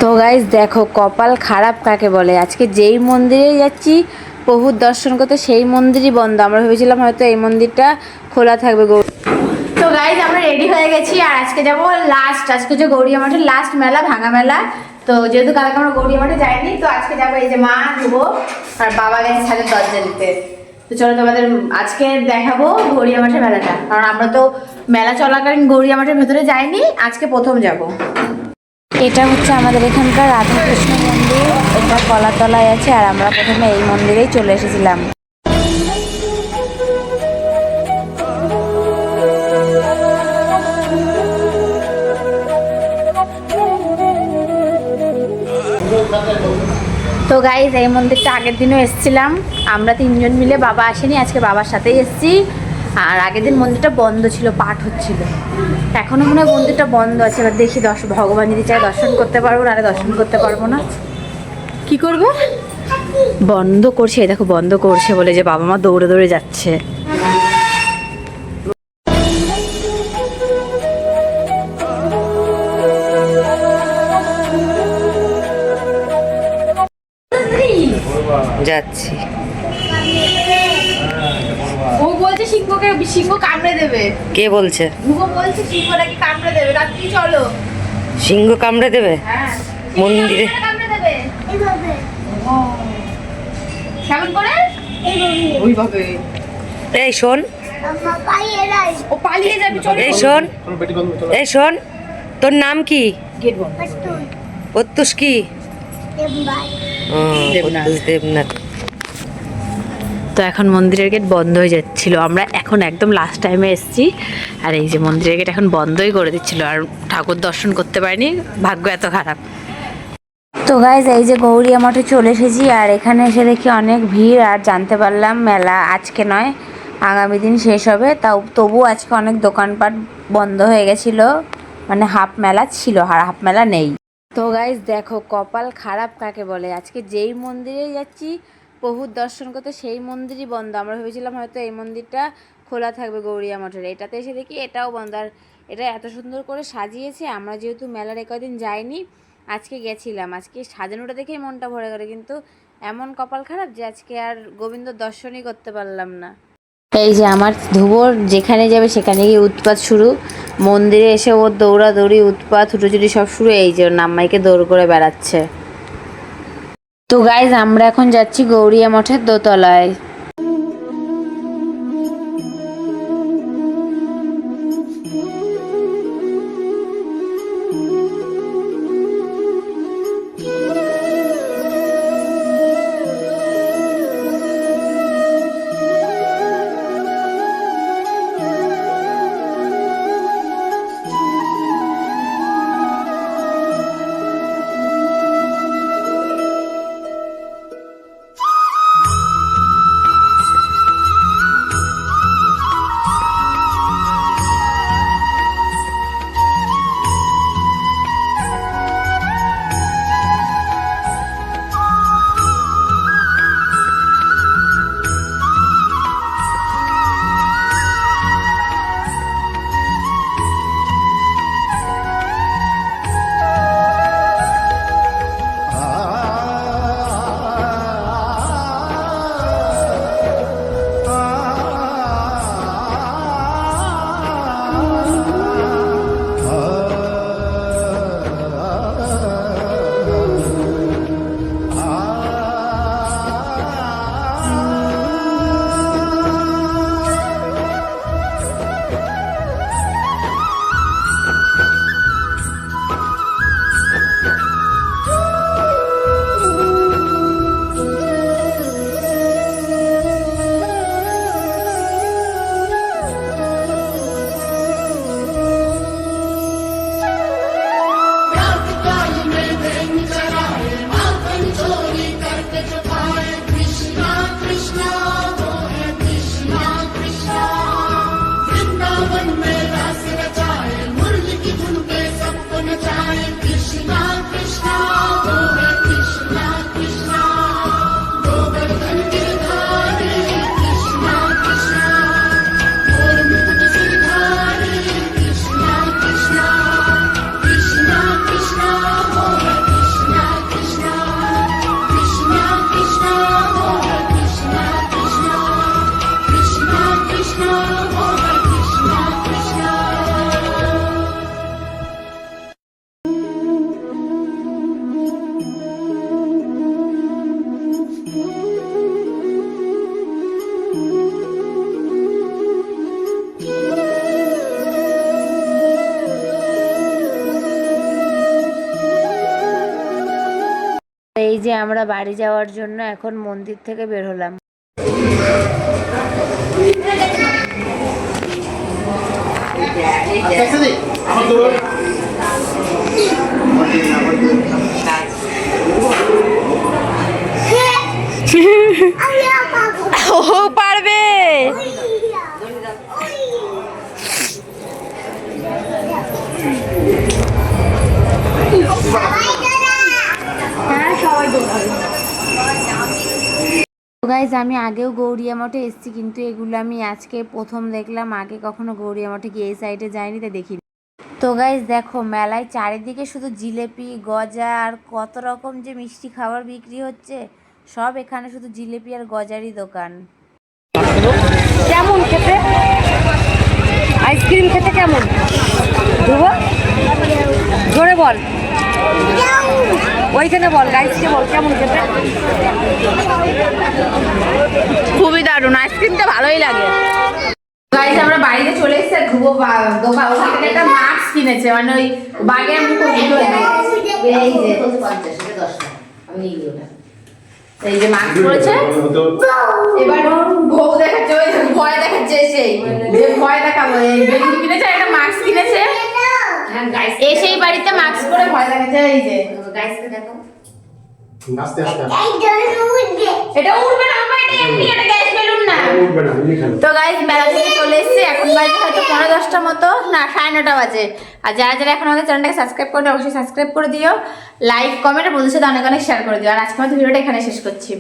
তো গাইস দেখো কপাল খারাপ কাকে বলে। আজকে যেই মন্দিরে যাচ্ছি প্রভুর দর্শন করতে সেই মন্দিরই বন্ধ। আমরা ভেবেছিলাম হয়তো এই মন্দিরটা খোলা থাকবে। তো গাইস আমরা রেডি হয়ে গেছি আর আজকে যাবো আজকে যে গৌরিয়া মাঠের লাস্ট মেলা, ভাঙা মেলা। তো যেহেতু কালকে আমরা গৌরিয়া মাঠে যাইনি, তো আজকে যাবো। এই যে মা, ধ্রুব আর বাবা গেছে ছাদের দরজা দিতে। তো চলো তোমাদের আজকে দেখাবো গৌরিয়া মাঠের মেলাটা, কারণ আমরা তো মেলা চলাকালীন গৌরিয়া মাঠের ভেতরে যাইনি, আজকে প্রথম যাবো। এটা হচ্ছে আমাদের এখানকার রাধাকৃষ্ণ মন্দির। এটা কলাতলায় আছে আর আমরা প্রথমে এই মন্দিরেই চলে এসেছিলাম। তো গাইজ এই মন্দিরটা আগের দিনও এসেছিলাম আমরা তিনজন মিলে, বাবা আসেনি, আজকে বাবার সাথেই এসেছি। আর আগের দিন মন্দিরটা বন্ধ ছিল, পাঠ হচ্ছিল। এখনো মনে হয় মন্দিরটা বন্ধ আছে। এবার দেখি ভগবান যদি চাই দর্শন করতে পারবো, নাহলে দর্শন করতে পারবো না। কি করবো? বন্ধ করছে, এই দেখো বন্ধ করছে বলে যে বাবা মা দৌড়ে দৌড়ে যাচ্ছে। যাচ্ছি। ও বলছে সিংহ কামড়ে দেবে। কে বলছে? ধ্রুব বলছে সিংহ নাকি কামড়ে দেবে। রাত্রি চলো। সিংহ কামড়ে দেবে? হ্যাঁ, মন্দিরে কামড়ে দেবে। এইভাবে। ও কেমন করে? ওইভাবে। এই শোন, ও পালিয়ে যাবে। চল। এই শোন, এই শোন, তোর নাম কি? গেট বন্ধ। প্রত্যুষ কি? দেবনাথ। তো এখন মন্দিরের গেট বন্ধ হয়ে যাচ্ছিল। আমরা এখন একদম লাস্ট টাইমে এসেছি আর এই যে মন্দিরের গেট এখন বন্ধই করে দিচ্ছিল, আর ঠাকুর দর্শন করতে পারিনি, ভাগ্য এত খারাপ। তো গাইজ এই যে গৌরিয়া মঠে চলে এসেছি আর এখানে এসে দেখি অনেক ভিড়। আর জানতে পারলাম মেলা আজকে নয়, আগামী দিন শেষ হবে। তবু আজকে অনেক দোকানপাট বন্ধ হয়ে গেছিলো, মানে হাফ মেলা ছিল আর হাফ মেলা নেই। তো গাইজ দেখো কপাল খারাপ কাকে বলে। আজকে যেই মন্দিরে যাচ্ছি প্রভুর দর্শন করতে সেই মন্দিরই বন্ধ। আমরা ভেবেছিলাম হয়তো এই মন্দিরটা খোলা থাকবে গৌরিয়া মঠের, এটাতে এসে দেখি এটাও বন্ধ। আর এটা এত সুন্দর করে সাজিয়েছে, আমরা যেহেতু মেলার কদিন যাইনি, আজকে গেছিলাম। আজকে সাজানোটা দেখেই মনটা ভরে গেল, কিন্তু এমন কপাল খারাপ যে আজকে আর গোবিন্দ দর্শনই করতে পারলাম না। এই যে আমার ধ্রুবর যেখানে যাবে সেখানে গিয়ে উৎপাত শুরু। মন্দিরে এসে ওর দৌড়াদৌড়ি, উৎপাত, ছুটোছুটি সব শুরু। এই যে ওর নাম্মাইকে দৌড় করে বেড়াচ্ছে। তো গাইজ আমরা এখন যাচ্ছি গৌরিয়া মঠের দোতলায়। যে আমরা বাড়ি যাওয়ার জন্য এখন মন্দির থেকে বের হলাম। ও পারবে। গাইজ আমি আগেও গৌরিয়া মঠে এসেছি, কিন্তু এগুলো আমি আজকে প্রথম দেখলাম। আগে কখনো গৌরিয়া মঠে গিয়ে এই সাইডে যাইনি, তাই দেখিনি। তো গাইজ দেখো, মেলায় চারিদিকে শুধু জিলেপি, গজা আর কত রকম যে মিষ্টি খাবার বিক্রি হচ্ছে। সব এখানে শুধু জিলেপি আর গজারই দোকান। কেমন খেতে? আইসক্রিম খেতে কেমন? ধ্রুব জোরে বল, ওইখানে বল, গাইজকে বল কেমন খেতে। খুবই দারুণ, আইসক্রিমটা ভালোই লাগে। গাইজ আমরা বাড়িতে চলে এসেছি, আর ধ্রুব দোকান ওখান থেকে একটা মাস্ক কিনেছে, মানে ওই বাঘের মুখো এই যে 50 এটা 10 টাকা আমি নিয়ে নিই ওটা। এই যে মাস্ক পরেছে, এবার বউ দেখাচ্ছে, ওই ভয় দেখাচ্ছে, সেই যে ভয় দেখাবো। এই বেলুন কিনেছে, একটা মাস্ক কিনেছে, এসেই বাড়িতে মাস্ক পরে ভয় দেখাচ্ছে। এই যে গাইসকে দেখো, আস্তে আস্তে এটা উড়বে না, এটা এমনি, এটা গ্যাস বেলুন না, উড়বে না। তো গাইস মেলা থেকে চলে এসেছি, এখন বাজে হয়তো 9:30 মতো, না 9:30 বাজে। আর যারা যারা এখন আমাদের চ্যানেলটাকে সাবস্ক্রাইব করে অবশ্যই সাবস্ক্রাইব করে দিও, লাইক কমেন্ট আর বন্ধুদের সাথে অনেক অনেক শেয়ার করে দিও। আর আজকের মতো ভিডিওটা এখানে শেষ করছি।